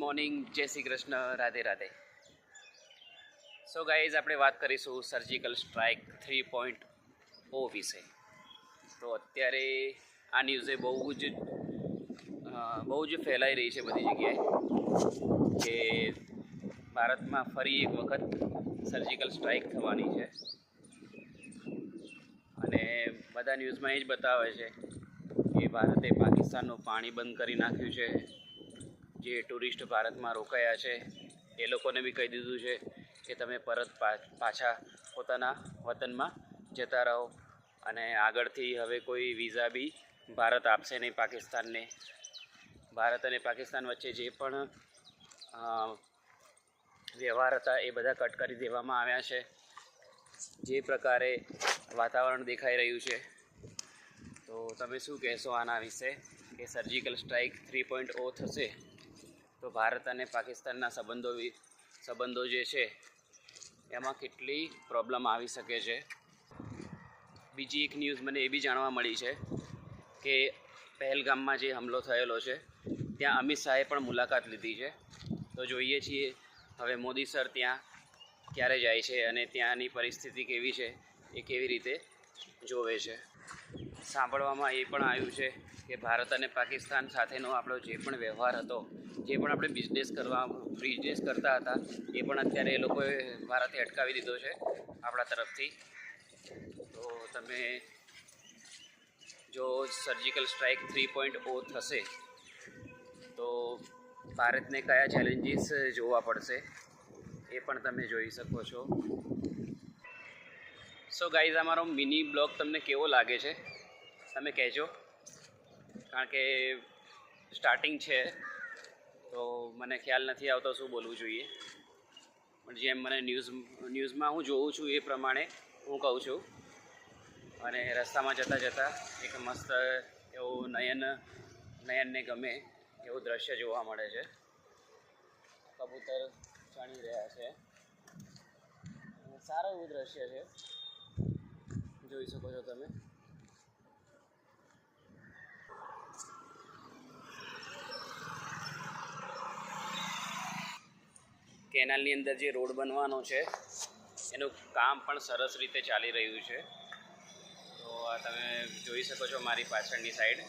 Morning, જય Shri Krishna, Radhe Radhe. So guys, આપણે વાત કરીશું સર્જિકલ સ્ટ્રાઇક 3.0 વિશે. તો અત્યારે આ ન્યૂઝે બહુ જ ફેલાઈ રહી છે બધી જગ્યાએ કે ભારતમાં ફરી એક વખત સર્જિકલ સ્ટ્રાઇક થવાની છે. અને બધા ન્યૂઝમાં એ જ બતાવે છે કે ભારતે પાકિસ્તાનનું પાણી બંધ કરી નાખ્યું છે. જે ટુરિસ્ટ ભારતમાં રોકાયા છે એ લોકોને બી કહી દીધું છે કે તમે પરત પાછા પોતાના વતનમાં જતા રહો, અને આગળથી હવે કોઈ વિઝા બી ભારત આપશે નહીં પાકિસ્તાનને. ભારત અને પાકિસ્તાન વચ્ચે જે પણ વ્યવહાર હતા એ બધા કટ કરી દેવામાં આવ્યા છે. જે પ્રકારે વાતાવરણ દેખાઈ રહ્યું છે, તો તમે શું કહેશો આના વિશે કે સર્જિકલ સ્ટ્રાઇક 3.0 થશે તો ભારત અને પાકિસ્તાનના સંબંધો જે છે એમાં કેટલી પ્રોબ્લેમ આવી શકે છે. બીજી એક ન્યૂઝ મને એ બી જાણવા મળી છે કે પહેલગામમાં જે હુમલો થયેલો છે ત્યાં અમિત શાહે પણ મુલાકાત લીધી છે. તો જોઈએ છીએ હવે મોદી સર ત્યાં ક્યારે જાય છે અને ત્યાંની પરિસ્થિતિ કેવી છે એ કેવી રીતે જોવે છે. સાંભળવામાં એ પણ આવ્યું છે કે ભારત અને પાકિસ્તાન સાથેનો આપણો જે પણ વ્યવહાર હતો, જે પણ આપણે બિઝનેસ કરતા હતા, એ પણ અત્યારે એ લોકોએ ભારતે અટકાવી દીધો છે આપણા તરફથી. તો તમે જો સર્જિકલ સ્ટ્રાઇક 3.0 થશે તો ભારતને કયા ચેલેન્જીસ જોવા પડશે એ પણ તમે જોઈ શકો છો. સો ગાઈઝ, અમારો મિની બ્લોગ તમને કેવો લાગે છે તમે કહેજો, કારણ કે સ્ટાર્ટિંગ છે તો મને ખ્યાલ નથી આવતો શું બોલવું જોઈએ. પણ જેમ મને ન્યૂઝમાં હું જોઉં છું એ પ્રમાણે હું કહું છું. અને રસ્તામાં જતાં એક મસ્ત એવું નયનને ગમે એવું દ્રશ્ય જોવા મળે છે. કબૂતર ચણી રહ્યા છે, સારું એવું દ્રશ્ય છે, જોઈ શકો છો તમે. કેનાલની અંદર જે રોડ બનવાનો છે એનું કામ પણ સરસ રીતે ચાલી રહ્યું છે. તો આ તમે જોઈ શકો છો મારી પાછળની સાઈડ.